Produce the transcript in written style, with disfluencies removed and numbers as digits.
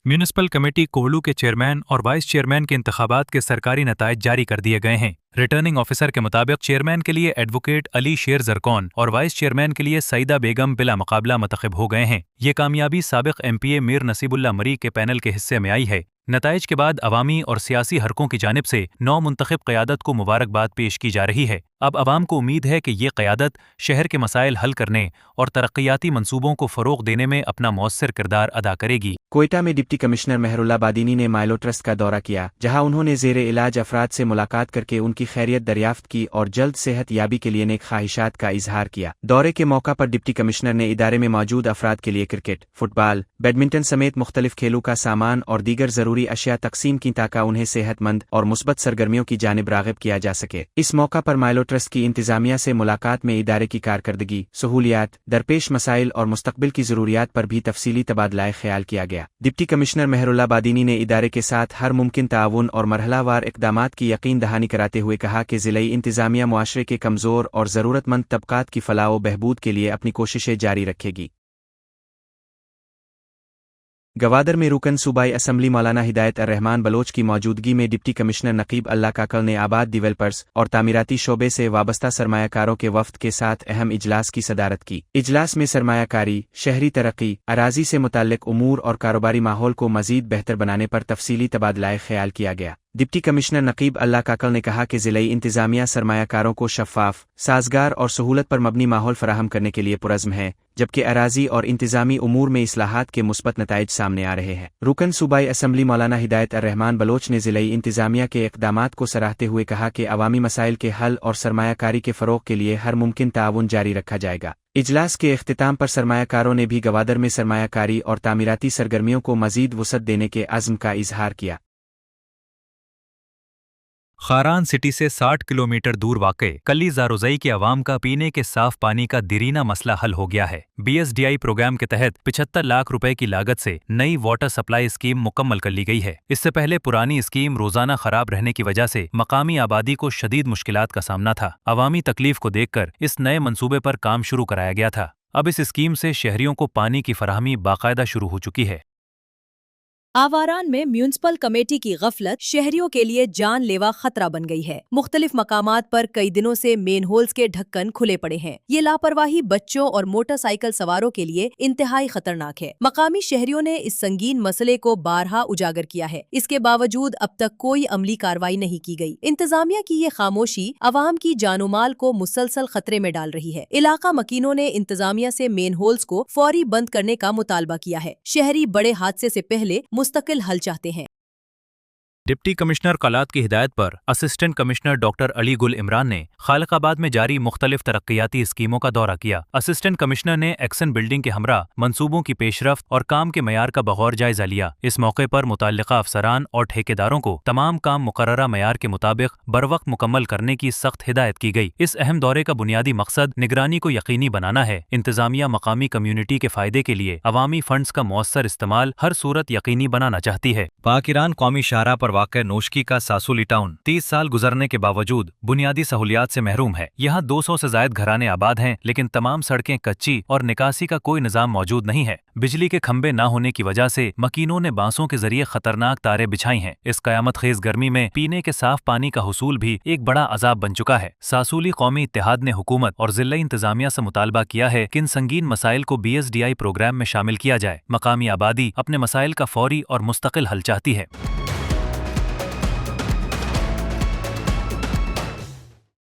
Municipal committee कोहलू के chairman और vice chairman के इंतखाबात के सरकारी नताइज जारी कर दिए गए हैं। रिटर्निंग ऑफिसर के मुताबिक चेयरमैन के लिए एडवोकेट अली शेर जरकौन और वाइस चेयरमैन के लिए सईदा बेगम बिला मुकाबला मुंतखब हो गए हैं। ये कामयाबी साबिक एमपीए मीर नसीबुल्ला मरी के पैनल के हिस्से में आई है। नताइज के बाद अवामी और सियासी हरकों की जानिब से नौ मुंतखब क़यादत को मुबारकबाद पेश की जा रही है। अब अवाम को उम्मीद है कि ये क़यादत शहर के मसाइल हल करने और तरक्याती मंसूबों को फ़रोग़ देने में अपना मौसर किरदार अदा करेगी। कोयटा में डिप्टी कमिश्नर मेहरुल्लाह बादीनी ने माइलो ट्रस्ट का दौरा किया, जहां उन्होंने ज़ेरे इलाज अफराद से मुलाकात करके उनकी खैरियत दरियाफ्त की और जल्द सेहत याबी के लिए नेक ख्वाहिशात का इजहार किया। दौरे के मौका पर डिप्टी कमिश्नर ने इदारे में मौजूद अफराद के लिए क्रिकेट, फुटबॉल, बैडमिंटन समेत मुख्तलिफ खेलों का सामान और दीगर ज़रूरी अशिया तकसीम की ताकि उन्हें सेहतमंद और मुस्बत सरगर्मियों की जानिब राग़िब किया जा सके। इस मौका पर माइलो ट्रस्ट की इंतज़ामिया से मुलाकात में इदारे की कारकर्दगी, सहूलियात, दरपेश मसाइल और मुस्तक़बिल की ज़रूरियात पर भी तफसीली तबादला ख्याल किया गया। डिप्टी कमिश्नर मेहरुल्लाह बादीनी ने इदारे के साथ हर मुमकिन ताउन और मरहलावार इक़दामात की यकीन दहानी कराते हुए कहा कि ज़िलाई इंतज़ामिया मुआशरे के कमज़ोर और ज़रूरतमंद तबक़ात की फ़लाह व बहबूद के लिए अपनी कोशिशें जारी रखेगी। गवादर में रुकन सूबाई असम्बली मौलाना हिदायत अर्रहमान बलोच की मौजूदगी में डिप्टी कमिश्नर नकीब अल्लाह काकल ने आबाद डिवेलपर्स और तामीराती शोबे से वाबस्ता सरमायाकारों के वफ्द के साथ अहम इजलास की सदारत की। इजलास में सरमायाकारी, शहरी तरक्की, अराजी से मुताल्लिक उमूर और कारोबारी माहौल को मज़ीद बेहतर बनाने पर तफसीली तबादला ख्याल किया गया। डिप्टी कमिश्नर नकीब अल्लाह काकल ने कहा कि ज़िलाई इंतज़ामिया सरमायाकारों को शफ़ाफ, साजगार और सहूलत पर मबनी माहौल फराहम करने के लिए पुरज़्म है, जबकि अराजी और इंतज़ामी उमूर में इस्लाहात के मुस्बत नताइज सामने आ रहे हैं। रुकन सूबाई असम्बली मौलाना हिदायत अर्रहमान बलोच ने ज़िलाई इंतज़ामिया के इक़दामात को सराहते हुए कहा कि अवामी मसाइल के हल और सरमायाकारी के फ़रोग़ के लिए हर मुमकिन ताउन जारी रखा जाएगा। इजलास के इख्तिताम पर सरमायाकारों ने भी गवादर में सरमायाकारी और तामीराती सरगर्मियों को मज़ीद वुसअत देने के अज़्म का इजहार किया। खारान सिटी से 60 किलोमीटर दूर वाक़े कल्ली ज़ारोज़ई के अवाम का पीने के साफ पानी का दीरीना मसला हल हो गया है। BSDI प्रोग्राम के तहत 75 लाख रुपए की लागत से नई वाटर सप्लाई स्कीम मुकम्मल कर ली गई है। इससे पहले पुरानी स्कीम रोजाना खराब रहने की वजह से मकामी आबादी को शदीद मुश्किलात का सामना था। अवामी तकलीफ को देखकर इस नए मंसूबे पर काम शुरू कराया गया था। अब इस स्कीम से शहरियों को पानी की फराहमी बाकायदा शुरू हो चुकी है। आवारान में म्यूनिसिपल कमेटी की गफलत शहरियों के लिए जानलेवा खतरा बन गई है। मुख्तलिफ मकामात पर कई दिनों से मेन होल्स के ढक्कन खुले पड़े हैं। ये लापरवाही बच्चों और मोटरसाइकिल सवारों के लिए इंतहाई खतरनाक है। मकामी शहरियों ने इस संगीन मसले को बारहा उजागर किया है। इसके बावजूद अब तक कोई अमली कार्रवाई नहीं की गई। इंतजामिया की ये खामोशी अवाम की जानो माल को मुसलसल खतरे में डाल रही है। इलाका मकीनों ने इंतजामिया से मेन होल्स को फौरी बंद करने का मुतालबा किया है। शहरी बड़े हादसे से पहले मुस्तकिल हल चाहते हैं। डिप्टी कमिश्नर कलात की हिदायत पर असिस्टेंट कमिश्नर डॉक्टर अली गुल इमरान ने खालिकाबाद में जारी मुख्तलिफ तरक्याती स्कीमों का दौरा किया। असिस्टेंट कमिश्नर ने एक्सन बिल्डिंग के हमरा मंसूबों की पेशरफ्त और काम के मयार का बगौर जायजा लिया। इस मौके पर मुताल्लिका अफसरान और ठेकेदारों को तमाम काम मुकर्ररा मयार के मुताबिक बरवक्त मुकम्मल करने की सख्त हिदायत की गई। इस अहम दौरे का बुनियादी मकसद निगरानी को यकीनी बनाना है। इंतजामिया मकामी कम्यूनिटी के फायदे के लिए अवामी फंड्स का मौसर इस्तेमाल हर सूरत यकीनी बनाना चाहती है। पाक ईरान कौमी शाहराह पर वाक़ नोशकी का सासुली टाउन 30 साल गुजरने के बावजूद बुनियादी सहूलियात से महरूम है। यहाँ 200 से जायद घराने आबाद हैं, लेकिन तमाम सड़कें कच्ची और निकासी का कोई निजाम मौजूद नहीं है। बिजली के खंबे न होने की वजह से मकीनों ने बांसों के जरिए खतरनाक तारे बिछाई हैं। इस कयामत खेज गर्मी में पीने के साफ पानी का हुसूल भी एक बड़ा अजाब बन चुका है। सासूली कौमी इत्तेहाद ने हुकूमत और जिला इंतजामिया से मुतालबा किया है कि इन संगीन मसाइल को BSDI प्रोग्राम में शामिल किया जाए। मकामी आबादी अपने मसाइल का फौरी और मुस्तकिल हल चाहती है।